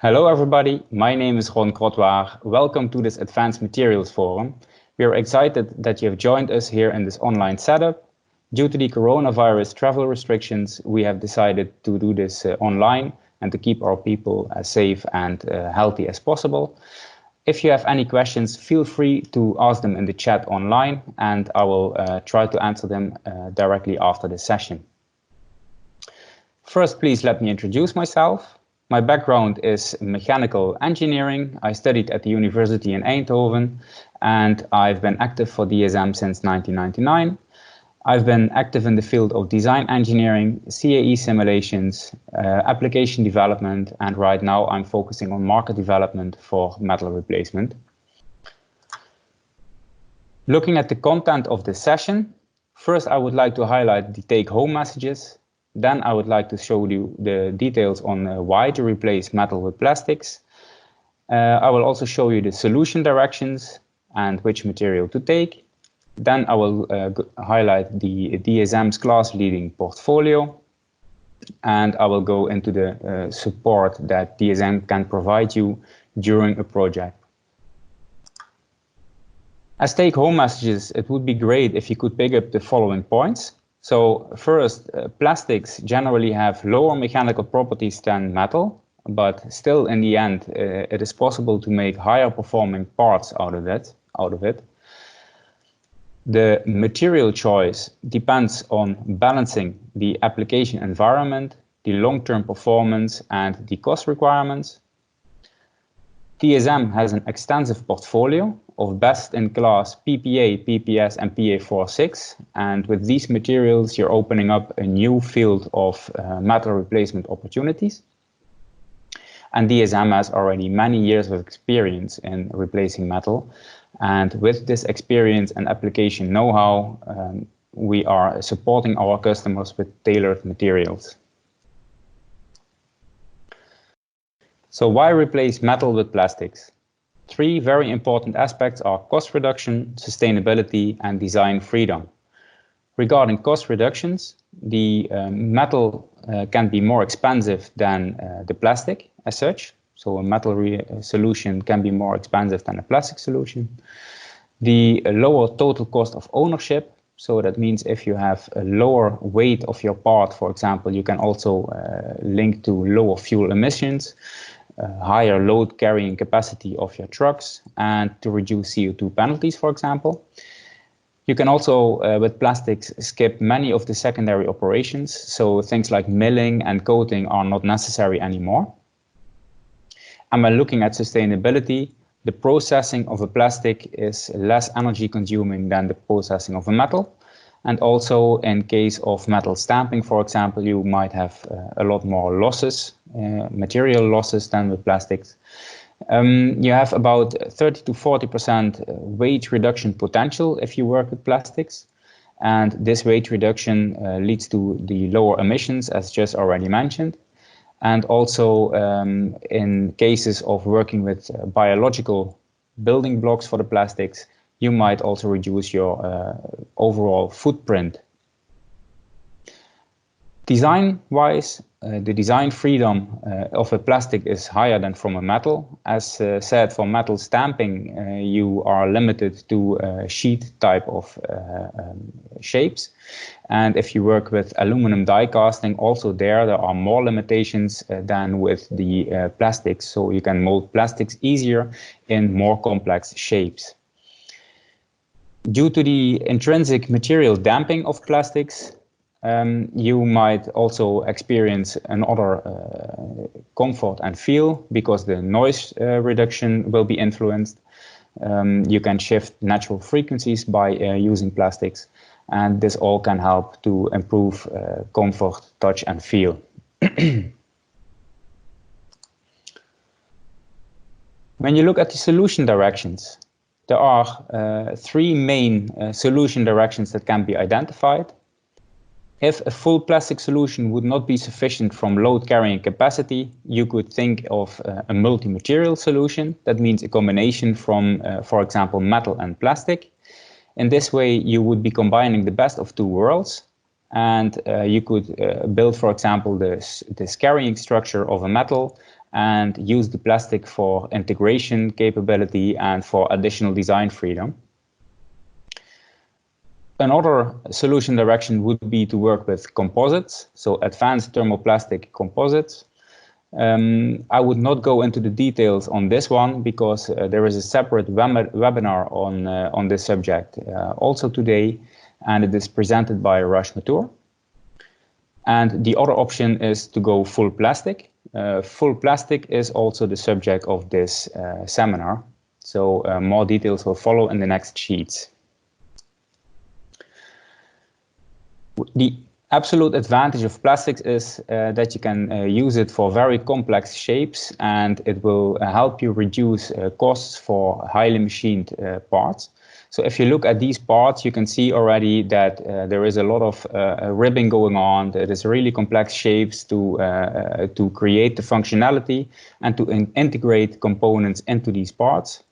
Hello everybody, my name is Ron Krotwaar. Welcome to this Advanced Materials Forum. We are excited that you have joined us here in this online setup. Due to the coronavirus travel restrictions, we have decided to do this online and to keep our people as safe and healthy as possible. If you have any questions, feel free to ask them in the chat online, and I will try to answer them directly after the session. First, please let me introduce myself. My background is mechanical engineering. I studied at the university in Eindhoven, and I've been active for DSM since 1999. I've been active in the field of design engineering, CAE simulations, application development, and right now I'm focusing on market development for metal replacement. Looking at the content of this session, first I would like to highlight the take-home messages. Then I would like to show you the details on why to replace metal with plastics. I will also show you the solution directions and which material to take. Then I will highlight the DSM's class-leading portfolio, and I will go into the support that DSM can provide you during a project. As take-home messages, it would be great if you could pick up the following points. So first, plastics generally have lower mechanical properties than metal, but still in the end, it is possible to make higher performing parts out of it. The material choice depends on balancing the application environment, the long-term performance, and the cost requirements. DSM has an extensive portfolio of best-in-class PPA, PPS, and PA46, and with these materials, you're opening up a new field of metal replacement opportunities. And DSM has already many years of experience in replacing metal, and with this experience and application know-how, we are supporting our customers with tailored materials. So why replace metal with plastics? Three very important aspects are cost reduction, sustainability, and design freedom. Regarding cost reductions, the metal can be more expensive than the plastic as such. So a metal solution can be more expensive than a plastic solution. The lower total cost of ownership. So that means if you have a lower weight of your part, for example, you can also link to lower fuel emissions, higher load carrying capacity of your trucks, and to reduce CO2 penalties, for example. You can also, with plastics, skip many of the secondary operations. So things like milling and coating are not necessary anymore. And when looking at sustainability, the processing of a plastic is less energy consuming than the processing of a metal. And also in case of metal stamping, for example, you might have a lot more losses, material losses than with plastics. You have about 30 to 40% weight reduction potential if you work with plastics. And this weight reduction leads to the lower emissions, as just already mentioned. And also in cases of working with biological building blocks for the plastics, you might also reduce your overall footprint. Design-wise, the design freedom of a plastic is higher than from a metal. As said, for metal stamping, you are limited to sheet type of shapes. And if you work with aluminum die casting, also there are more limitations than with the plastics. So you can mold plastics easier in more complex shapes. Due to the intrinsic material damping of plastics, you might also experience another comfort and feel because the noise reduction will be influenced. You can shift natural frequencies by using plastics, and this all can help to improve comfort, touch, and feel. When you look at the solution directions, there are three main solution directions that can be identified. If a full plastic solution would not be sufficient from load carrying capacity, you could think of a multi-material solution. That means a combination from, for example, metal and plastic. In this way, you would be combining the best of two worlds, and you could build, for example, this carrying structure of a metal and use the plastic for integration capability and for additional design freedom. Another solution direction would be to work with composites, so advanced thermoplastic composites. I would not go into the details on this one because there is a separate webinar on this subject also today, and it is presented by Raj Mathur. And the other option is to go full plastic. Full plastic is also the subject of this seminar, so more details will follow in the next sheets. The absolute advantage of plastics is that you can use it for very complex shapes, and it will help you reduce costs for highly machined parts. So if you look at these parts, you can see already that there is a lot of ribbing going on. It is really complex shapes to create the functionality and to integrate components into these parts.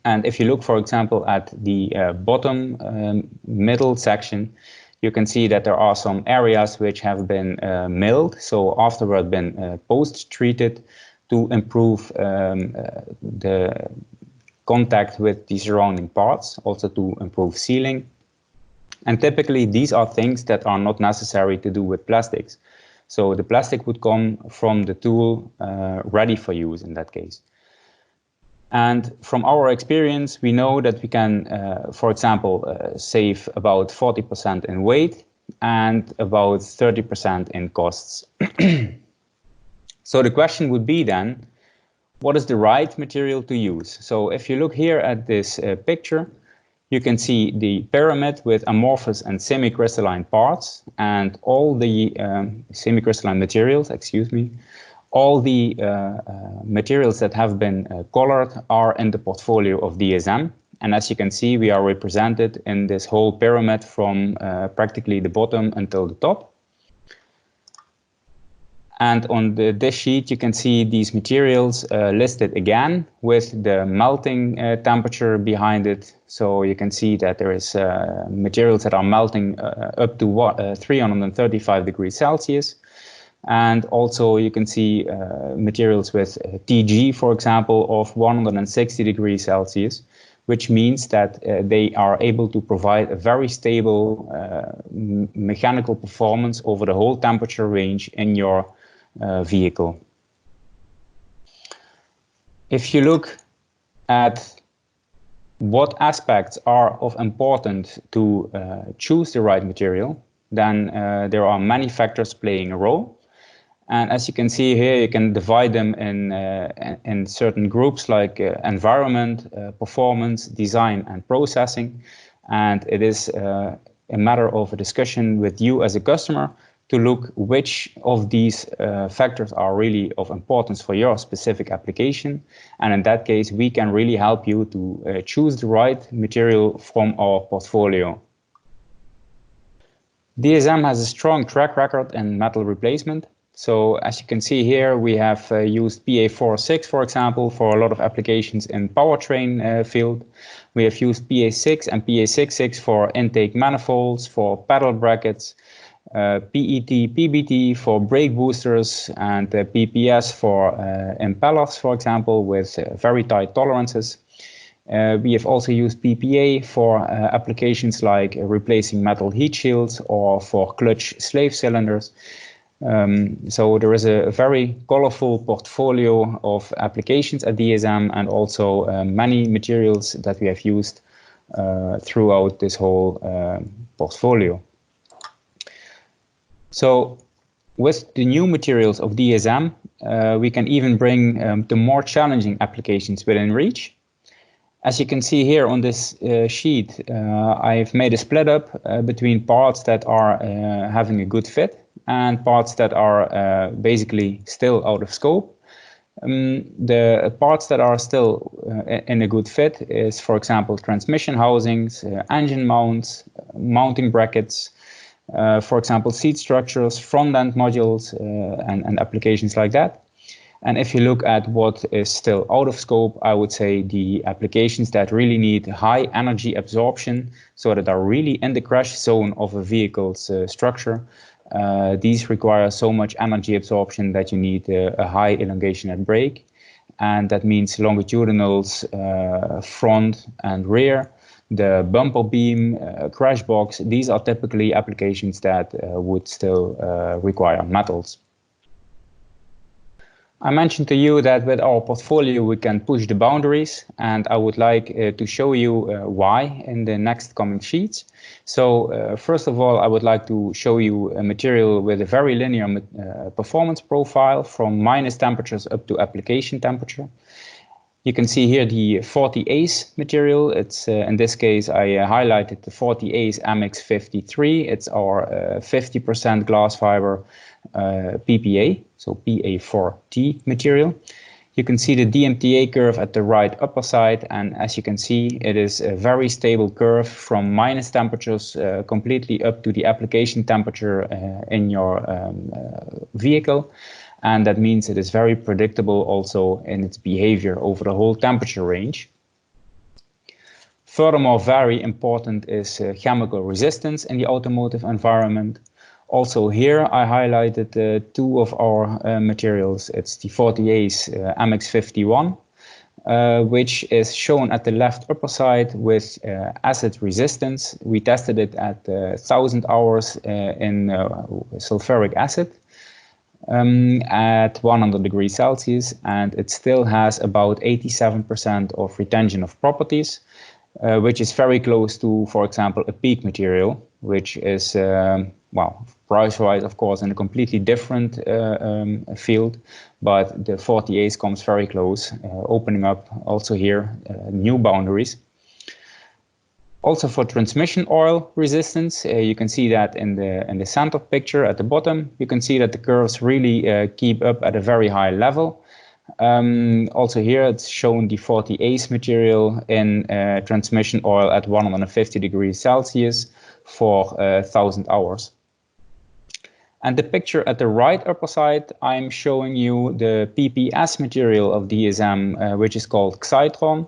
And if you look, for example, at the bottom middle section, you can see that there are some areas which have been milled, so afterward been post-treated to improve the contact with the surrounding parts, also to improve sealing. And typically these are things that are not necessary to do with plastics. So the plastic would come from the tool ready for use in that case. And from our experience, we know that we can, for example, save about 40% in weight and about 30% in costs. So the question would be then, what is the right material to use? So if you look here at this picture, you can see the pyramid with amorphous and semi-crystalline parts, and all the semi-crystalline materials, all the materials that have been colored are in the portfolio of DSM. And as you can see, we are represented in this whole pyramid from practically the bottom until the top. And on this sheet, you can see these materials listed again with the melting temperature behind it. So you can see that there is materials that are melting up to 335 degrees Celsius. And also you can see materials with TG, for example, of 160 degrees Celsius, which means that they are able to provide a very stable mechanical performance over the whole temperature range in your vehicle. If you look at what aspects are of importance to choose the right material, then there are many factors playing a role. And as you can see here, you can divide them in certain groups like environment, performance, design, and processing. And it is a matter of a discussion with you as a customer to look which of these factors are really of importance for your specific application. And in that case, we can really help you to choose the right material from our portfolio. DSM has a strong track record in metal replacement. So as you can see here, we have used PA46, for example, for a lot of applications in powertrain field. We have used PA6 and PA66 for intake manifolds, for pedal brackets, PET, PBT for brake boosters, and PPS for impellers, for example, with very tight tolerances. We have also used PPA for applications like replacing metal heat shields or for clutch slave cylinders. So there is a very colorful portfolio of applications at DSM, and also many materials that we have used throughout this whole portfolio. So with the new materials of DSM, we can even bring the more challenging applications within reach. As you can see here on this sheet, I've made a split up between parts that are having a good fit and parts that are basically still out of scope. The parts that are still in a good fit is, for example, transmission housings, engine mounts, mounting brackets, for example, seat structures, front end modules, and applications like that. And if you look at what is still out of scope, I would say the applications that really need high energy absorption, so that are really in the crash zone of a vehicle's structure, These require so much energy absorption that you need a high elongation at break, and that means longitudinals, front and rear, the bumper beam, crash box. These are typically applications that would still require metals. I mentioned to you that with our portfolio we can push the boundaries, and I would like to show you why in the next coming sheets. So first of all, I would like to show you a material with a very linear performance profile from minus temperatures up to application temperature. You can see here the 40ACE material. It's in this case I highlighted the 40ACE MX53. It's our 50% glass fiber PPA, so PA4T material. You can see the DMTA curve at the right upper side, and as you can see, it is a very stable curve from minus temperatures completely up to the application temperature in your vehicle. And that means it is very predictable also in its behavior over the whole temperature range. Furthermore, very important is chemical resistance in the automotive environment. Also here I highlighted two of our materials. It's the 40ACE MX51, which is shown at the left upper side with acid resistance. We tested it at 1000 hours in sulfuric acid. At 100 degrees Celsius, and it still has about 87% of retention of properties, which is very close to, for example, a PEEK material, which is, well, price-wise, of course, in a completely different field, but the 40ACE comes very close, opening up also here new boundaries. Also for transmission oil resistance, you can see that in the center picture at the bottom. You can see that the curves really keep up at a very high level. Also here it's shown the 40ACE material in transmission oil at 150 degrees Celsius for 1000 hours. And the picture at the right upper side, I'm showing you the PPS material of DSM, which is called Xytron.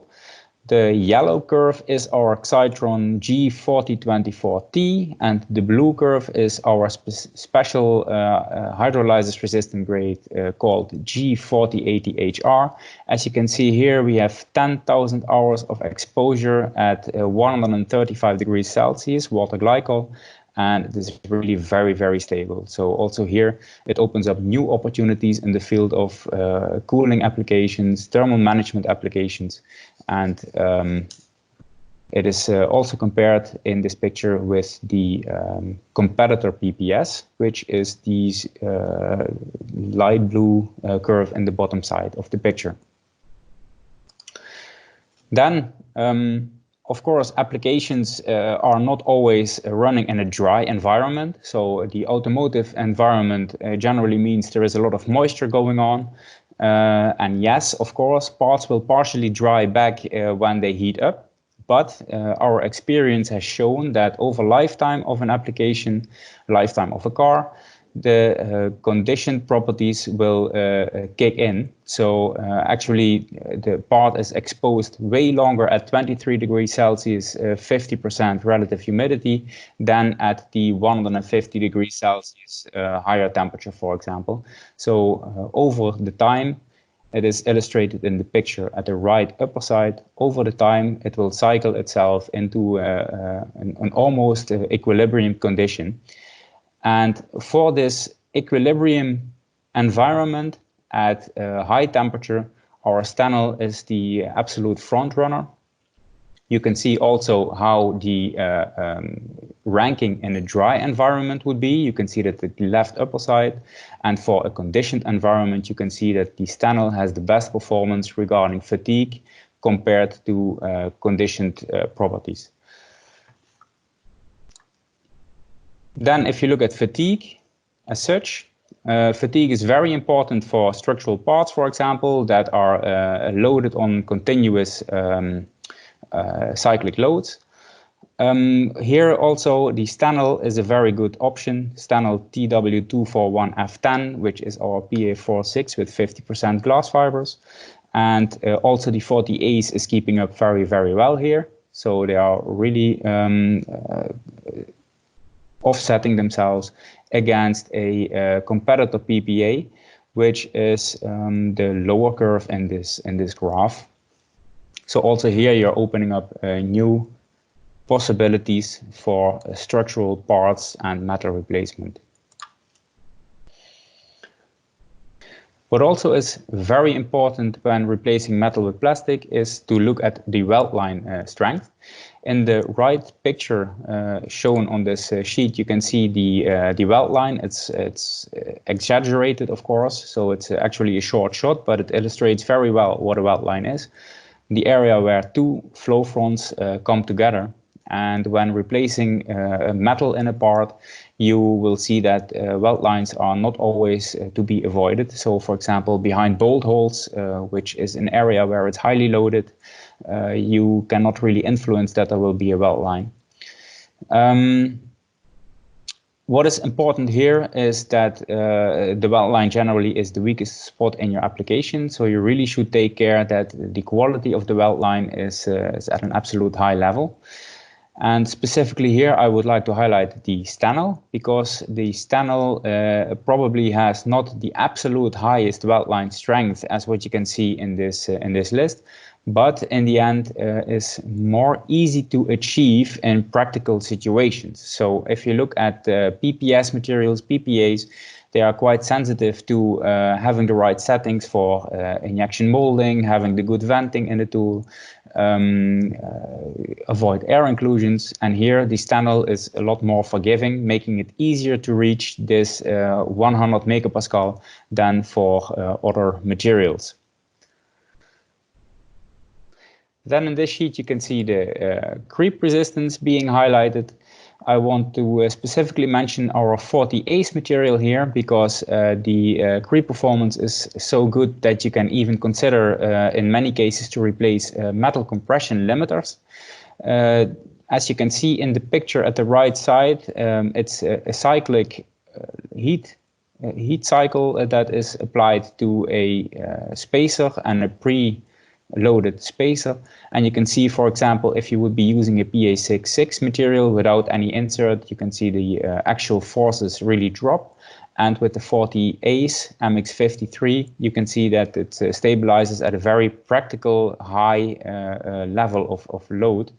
The yellow curve is our Xytron G4024T, and the blue curve is our special hydrolysis resistant grade called G4080HR. As you can see here, we have 10,000 hours of exposure at 135 degrees Celsius water glycol, and it is really very, very stable. So also here, it opens up new opportunities in the field of cooling applications, thermal management applications, and it is also compared in this picture with the competitor PPS, which is the light blue curve in the bottom side of the picture. Then, of course, applications are not always running in a dry environment. So the automotive environment generally means there is a lot of moisture going on. And yes, of course, parts will partially dry back when they heat up. But our experience has shown that over lifetime of an application, lifetime of a car, the conditioned properties will kick in. So actually the part is exposed way longer at 23 degrees Celsius, 50% relative humidity than at the 150 degrees Celsius higher temperature, for example. So over the time, it is illustrated in the picture at the right upper side. Over the time, it will cycle itself into an almost equilibrium condition. And for this equilibrium environment at high temperature, our Stanel is the absolute front runner. You can see also how the ranking in a dry environment would be. You can see that at the left upper side. And for a conditioned environment, you can see that the Stanel has the best performance regarding fatigue compared to conditioned properties. Then if you look at fatigue as such, fatigue is very important for structural parts, for example, that are loaded on continuous cyclic loads. Here also the Stanel is a very good option. Stanel TW241F10, which is our PA46 with 50% glass fibers. And also the 40ACE is keeping up very, very well here. So they are really offsetting themselves against a competitor PPA, which is the lower curve in this graph. So also here you're opening up new possibilities for structural parts and metal replacement. What also is very important when replacing metal with plastic is to look at the Weldline strength. In the right picture shown on this sheet, you can see the Weldline. It's exaggerated, of course, so it's actually a short shot, but it illustrates very well what a Weldline is. The area where two flow fronts come together, and when replacing metal in a part, you will see that weld lines are not always to be avoided. So, for example, behind bolt holes, which is an area where it's highly loaded, you cannot really influence that there will be a weld line. What is important here is that the weld line generally is the weakest spot in your application, so you really should take care that the quality of the weld line is at an absolute high level. And specifically here, I would like to highlight the Stanel, because the Stanel probably has not the absolute highest weld line strength as what you can see in this list, but in the end is more easy to achieve in practical situations. So if you look at PPS materials, PPAs, they are quite sensitive to having the right settings for injection molding, having the good venting in the tool, avoid air inclusions, and here the Stanel is a lot more forgiving, making it easier to reach this 100 megapascal than for other materials. Then in this sheet you can see the creep resistance being highlighted. I want to specifically mention our 40 ACE material here, because the creep performance is so good that you can even consider in many cases to replace metal compression limiters. As you can see in the picture at the right side, it's a cyclic heat cycle that is applied to a spacer and a pre-loaded spacer, and you can see, for example, if you would be using a PA66 material without any insert, you can see the actual forces really drop, and with the 40 ACE MX53 you can see that it stabilizes at a very practical high level of load,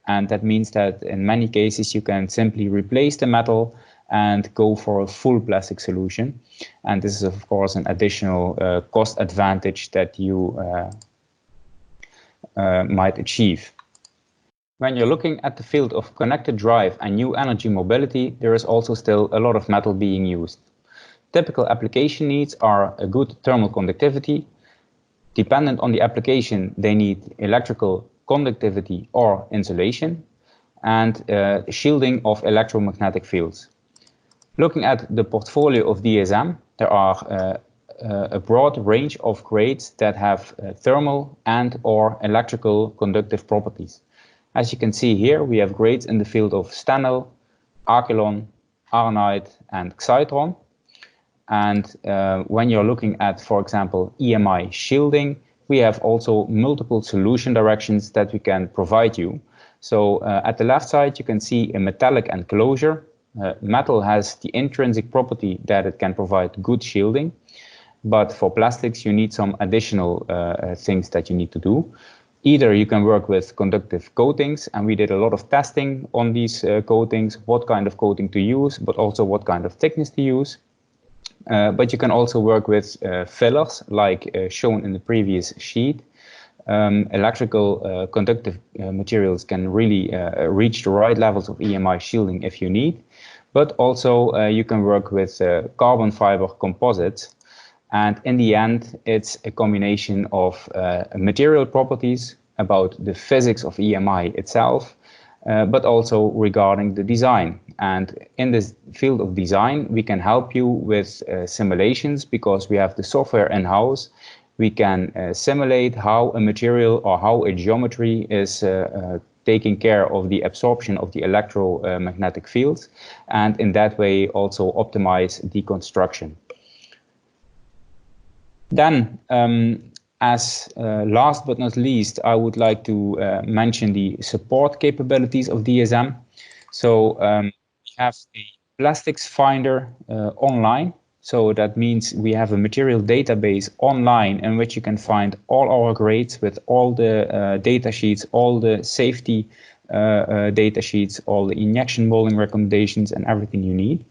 and that means that in many cases you can simply replace the metal and go for a full plastic solution, and this is of course an additional cost advantage that you might achieve. When you're looking at the field of connected drive and new energy mobility, there is also still a lot of metal being used. Typical application needs are a good thermal conductivity. Dependent on the application, they need electrical conductivity or insulation, and shielding of electromagnetic fields. Looking at the portfolio of DSM, there are a broad range of grades that have thermal and or electrical conductive properties. As you can see here, we have grades in the field of Stanel, Archelon, Arnite and Xytron. And when you're looking at, for example, EMI shielding, we have also multiple solution directions that we can provide you. So at the left side, you can see a metallic enclosure. Metal has the intrinsic property that it can provide good shielding. But for plastics, you need some additional things that you need to do. Either you can work with conductive coatings, and we did a lot of testing on these coatings, what kind of coating to use, but also what kind of thickness to use. But you can also work with fillers, like shown in the previous sheet. Electrical conductive materials can really reach the right levels of EMI shielding if you need. But also you can work with carbon fiber composites. And in the end, it's a combination of material properties, about the physics of EMI itself, but also regarding the design. And in this field of design, we can help you with simulations, because we have the software in-house. We can simulate how a material or how a geometry is taking care of the absorption of the electromagnetic fields, and in that way also optimize the construction. Then, as last but not least, I would like to mention the support capabilities of DSM. So we have a plastics finder online. So that means we have a material database online in which you can find all our grades with all the data sheets, all the safety data sheets, all the injection molding recommendations and everything you need.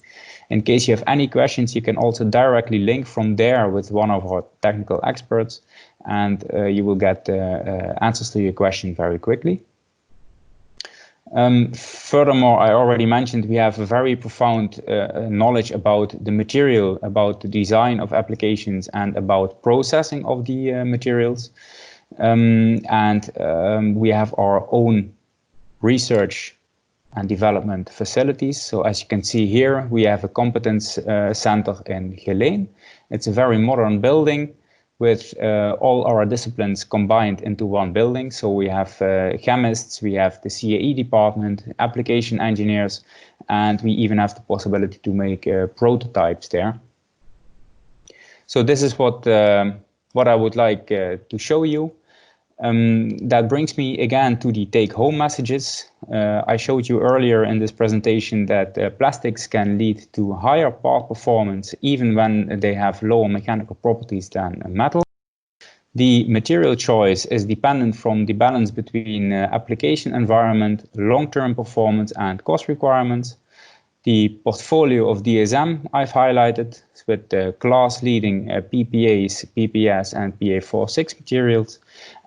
In case you have any questions, you can also directly link from there with one of our technical experts, and you will get answers to your question very quickly. Furthermore, I already mentioned we have a very profound knowledge about the material, about the design of applications, and about processing of the materials. We have our own research and development facilities. So as you can see here, we have a competence center in Geleen. It's a very modern building with all our disciplines combined into one building. So we have chemists, we have the CAE department, application engineers, and we even have the possibility to make prototypes there. So this is what I would like to show you. That brings me again to the take-home messages. I showed you earlier in this presentation that plastics can lead to higher part performance even when they have lower mechanical properties than metal. The material choice is dependent from the balance between application environment, long-term performance and cost requirements. The portfolio of DSM I've highlighted with the class-leading PPAs, PPS and PA46 materials.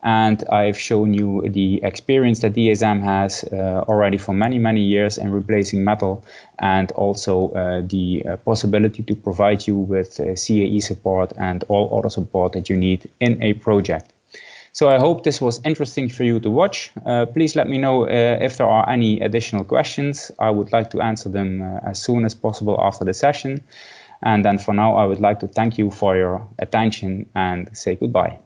And I've shown you the experience that DSM has already for many, many years in replacing metal, and also the possibility to provide you with CAE support and all other support that you need in a project. So I hope this was interesting for you to watch. Please let me know if there are any additional questions. I would like to answer them as soon as possible after the session. And then for now, I would like to thank you for your attention and say goodbye.